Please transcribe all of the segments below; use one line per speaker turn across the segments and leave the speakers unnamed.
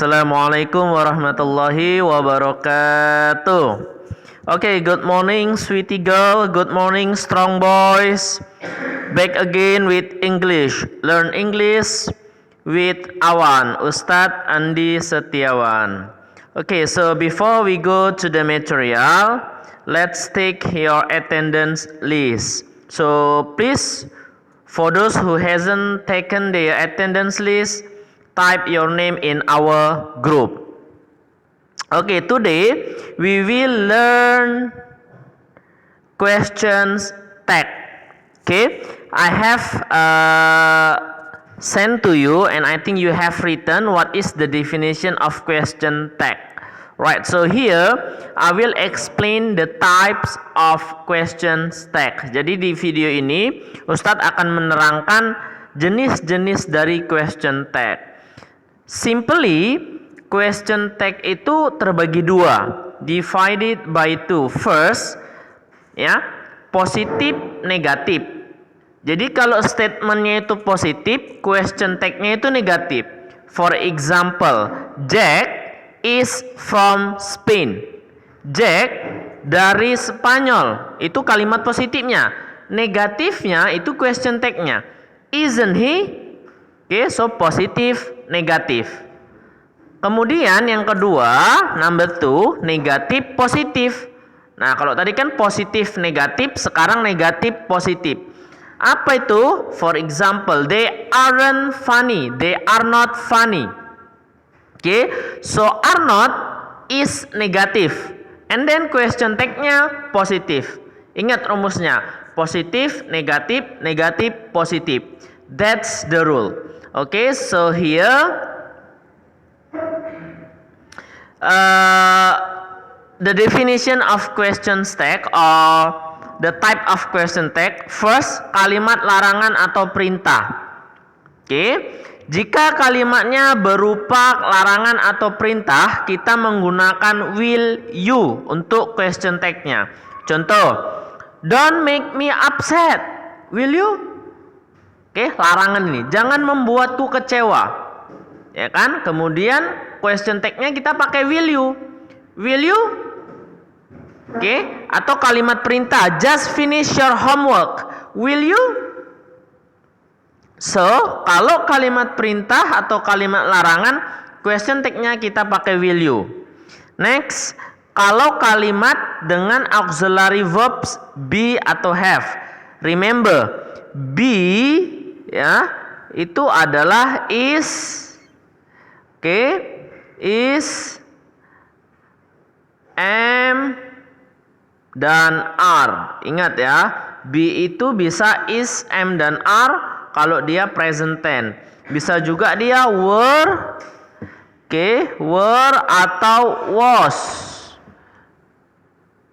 Assalamualaikum warahmatullahi wabarakatuh. Okay, good morning, sweetie girl. Good morning, strong boys. Back again with English. Learn English with Awan, Ustadz Andi Setiawan. Okay, so before we go to the material, let's take your attendance list. So please, for those who hasn't taken their attendance list, type your name in our group. Okay, today we will learn questions tag. Okay, I have sent to you, and I think you have written what is the definition of question tag. Right, so here I will explain the types of questions tag. Jadi di video ini Ustadz akan menerangkan jenis-jenis dari question tag. Simply, question tag itu terbagi dua, divided by two. First, ya, positif, negatif. Jadi kalau statementnya itu positif, question tagnya itu negatif. For example, Jack is from Spain. Jack dari Spanyol. Itu kalimat positifnya. Negatifnya itu question tagnya. Isn't he? Oke, so positif, negatif. Kemudian yang kedua, number 2, negatif, positif. Nah, kalau tadi kan positif, negatif, sekarang negatif, positif. Apa itu? For example, they aren't funny, they are not funny. Oke, so are not is negatif. And then question tag-nya positif. Ingat rumusnya, positif, negatif, negatif, positif. That's the rule. Okay, so here the definition of question tag or the type of question tag. First, kalimat larangan atau perintah. Okay, jika kalimatnya berupa larangan atau perintah, kita menggunakan will you untuk question tag-nya. Contoh, don't make me upset. Will you? Oke, larangan ini, jangan membuatku kecewa, ya kan? Kemudian question tag-nya kita pakai will you. Will you? Oke, atau kalimat perintah, just finish your homework. Will you? So, kalau kalimat perintah atau kalimat larangan, question tag-nya kita pakai will you. Next, kalau kalimat dengan auxiliary verbs be atau have, remember be, ya, itu adalah is, oke, is, am, dan are. Ingat ya, be itu bisa is, am, dan are kalau dia present tense. Bisa juga dia were, oke, were atau was.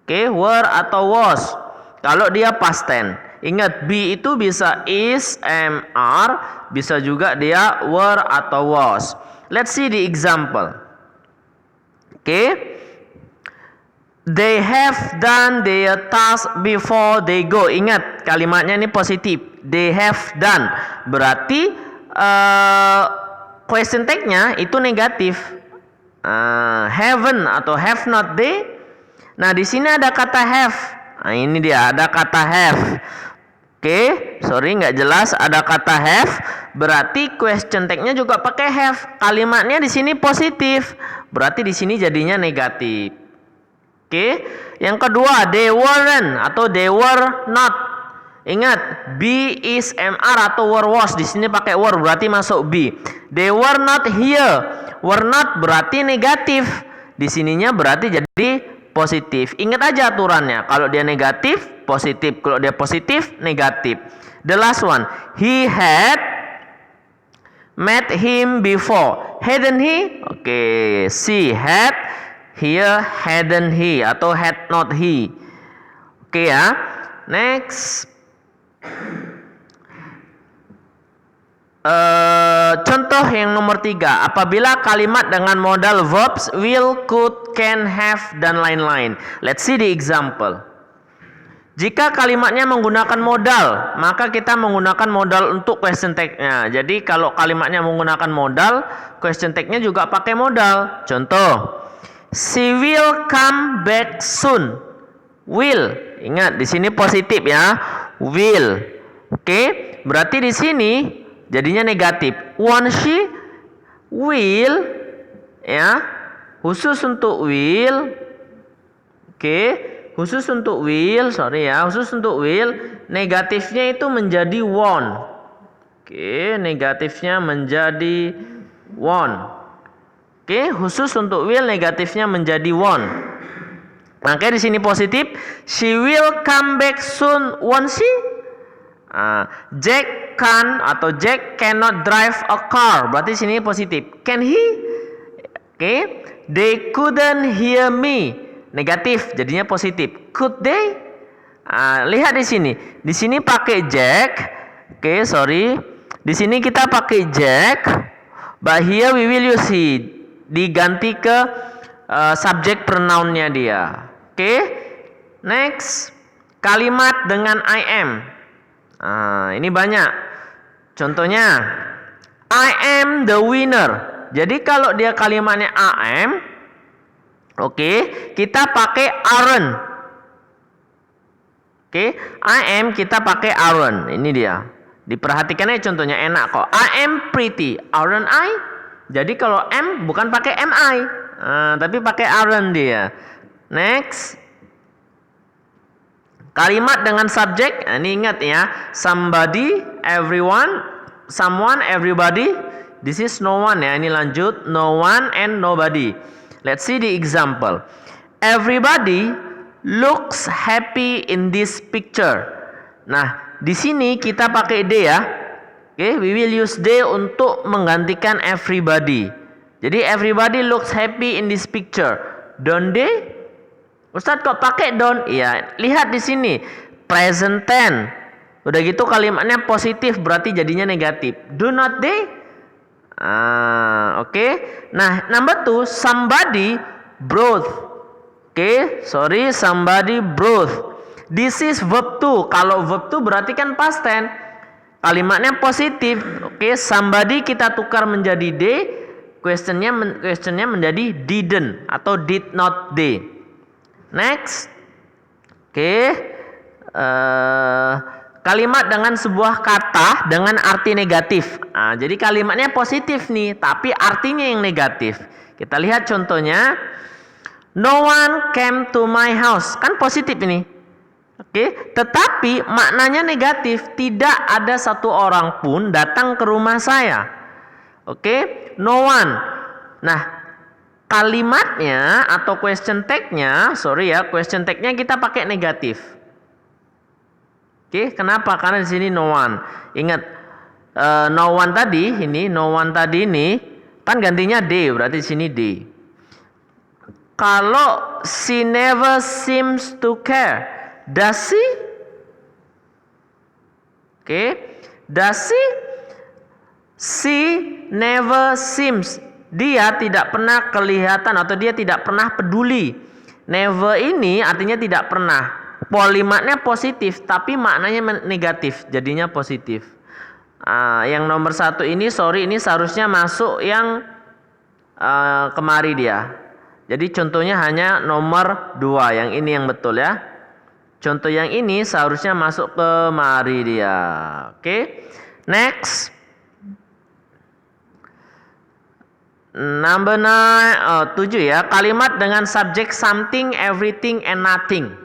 Oke, were atau was kalau dia past tense. Ingat, be itu bisa is, am, are, bisa juga dia were atau was. Let's see the example. Okay, they have done their task before they go. Ingat, kalimatnya ini positif. They have done. Berarti question tag-nya itu negatif. Haven't atau have not they. Nah, di sini ada kata have. Nah, ini dia, ada kata have. Oke, sorry nggak jelas, ada kata have, berarti question tag-nya juga pakai have. Kalimatnya di sini positif, berarti di sini jadinya negatif. Oke, yang kedua, they weren't atau they were not. Ingat, be, is, mr atau were, was, di sini pakai were, berarti masuk be. They were not here, were not berarti negatif, di sininya berarti jadi positif. Ingat aja aturannya, kalau dia negatif, positif. Kalau dia positif, negatif. The last one, he had met him before. Hadn't he? Oke, she had, here hadn't he atau had not he. Oke ya. Next. Contoh yang nomor 3, apabila kalimat dengan modal verbs will, could, can, have, dan lain-lain. Let's see the example. Jika kalimatnya menggunakan modal, maka kita menggunakan modal untuk question tag-nya. Jadi kalau kalimatnya menggunakan modal, question tag-nya juga pakai modal. Contoh, she will come back soon. Will, ingat di sini positif ya. Will. Oke, berarti di sini jadinya negatif. Won't she? Will, ya. Khusus untuk will. Oke. Khusus untuk will, khusus untuk will, negatifnya itu menjadi won. Oke, negatifnya menjadi won. Oke, khusus untuk will, negatifnya menjadi won. Makanya di sini positif, she will come back soon, won't she? Jack can atau Jack cannot drive a car, berarti sini positif. Can he? Oke, they couldn't hear me. Negatif, jadinya positif. Could they? Lihat di sini. Di sini pakai Jack. Oke, sorry. Di sini kita pakai Jack. But here we will use he. Diganti ke subject pronoun-nya dia. Oke. Next. Kalimat dengan I am. Ini banyak. Contohnya, I am the winner. Jadi kalau dia kalimatnya I am, oke, kita pakai aren't. Oke, I am kita pakai aren't. Ini dia. Diperhatikannya contohnya enak kok. I am pretty, aren't I? Jadi kalau am bukan pakai am I, tapi pakai aren't dia. Next. Kalimat dengan subjek, ini ingat ya. Somebody, everyone, someone, everybody. This is no one ya. Ini lanjut. No one and nobody. Let's see the example. Everybody looks happy in this picture. Nah, di sini kita pakai they ya. Oke, we will use they untuk menggantikan everybody. Jadi everybody looks happy in this picture. Don't they? Ustadz kok pakai don't? Iya, lihat di sini. Present tense. Udah gitu kalimatnya positif berarti jadinya negatif. Do not they? Oke. Nah, number 2, somebody brought. Oke, sorry, somebody brought. This is verb 2. Kalau verb 2 berarti kan past tense. Kalimatnya positif. Oke, somebody kita tukar menjadi they. Questionnya menjadi didn't atau did not they. Next. Oke. Kalimat dengan sebuah kata dengan arti negatif. Jadi kalimatnya positif nih, tapi artinya yang negatif. Kita lihat contohnya. No one came to my house. Kan positif ini. Oke, tetapi maknanya negatif. Tidak ada satu orang pun datang ke rumah saya. Oke, no one. Nah, kalimatnya atau question tag-nya, question tag-nya kita pakai negatif. Oke, kenapa? Karena di sini no one. Ingat, no one tadi ini kan gantinya they, berarti di sini they. Kalau she never seems to care, does she? Oke, does she? She never seems. Dia tidak pernah kelihatan atau dia tidak pernah peduli. Never ini artinya tidak pernah. Kalimatnya positif tapi maknanya negatif, jadinya positif. Yang nomor 1 ini seharusnya masuk yang kemari dia. Jadi contohnya hanya nomor 2, yang ini yang betul ya. Contoh yang ini seharusnya masuk kemari dia. Oke. Next. Number 7 ya. Kalimat dengan subjek something, everything, and nothing.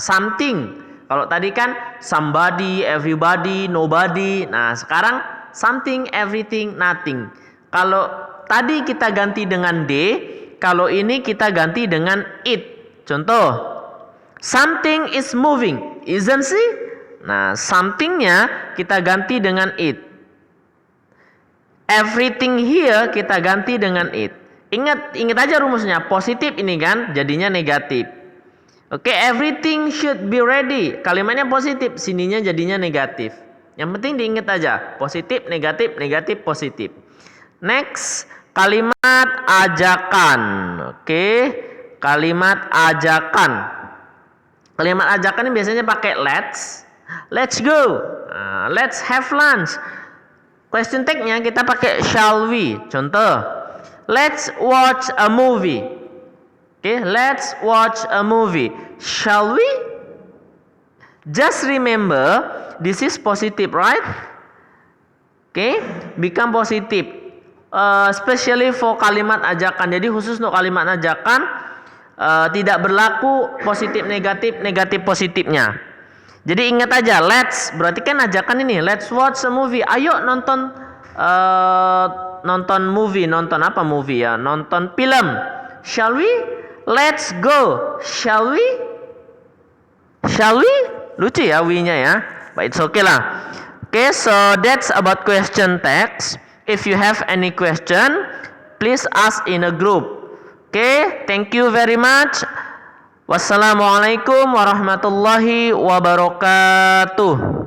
Something. Kalau tadi kan somebody, everybody, nobody. Nah, sekarang something, everything, nothing. Kalau tadi kita ganti dengan they, kalau ini kita ganti dengan it. Contoh, something is moving, isn't she? Nah, somethingnya kita ganti dengan it. Everything here kita ganti dengan it. Ingat aja rumusnya, positif ini kan, jadinya negatif. Oke, everything should be ready. Kalimatnya positif, sininya jadinya negatif. Yang penting diingat aja, positif, negatif, negatif, positif. Next, kalimat ajakan. Oke, kalimat ajakan. Kalimat ajakan ini biasanya pakai let's go, let's have lunch. Question tag-nya kita pakai shall we. Contoh, let's watch a movie. Okay, let's watch a movie. Shall we? Just remember, this is positive, right? Okay, become positive. Especially for kalimat ajakan. Jadi khusus untuk kalimat ajakan tidak berlaku positif negatif positifnya. Jadi ingat aja, let's berarti kan ajakan ini, let's watch a movie. Ayo nonton movie, nonton apa movie ya? Nonton film. Shall we? Let's go. Shall we? Shall we? Lucu ya we-nya ya. But it's okay lah. Okay, so that's about question text. If you have any question, please ask in a group. Okay, thank you very much. Wassalamualaikum warahmatullahi wabarakatuh.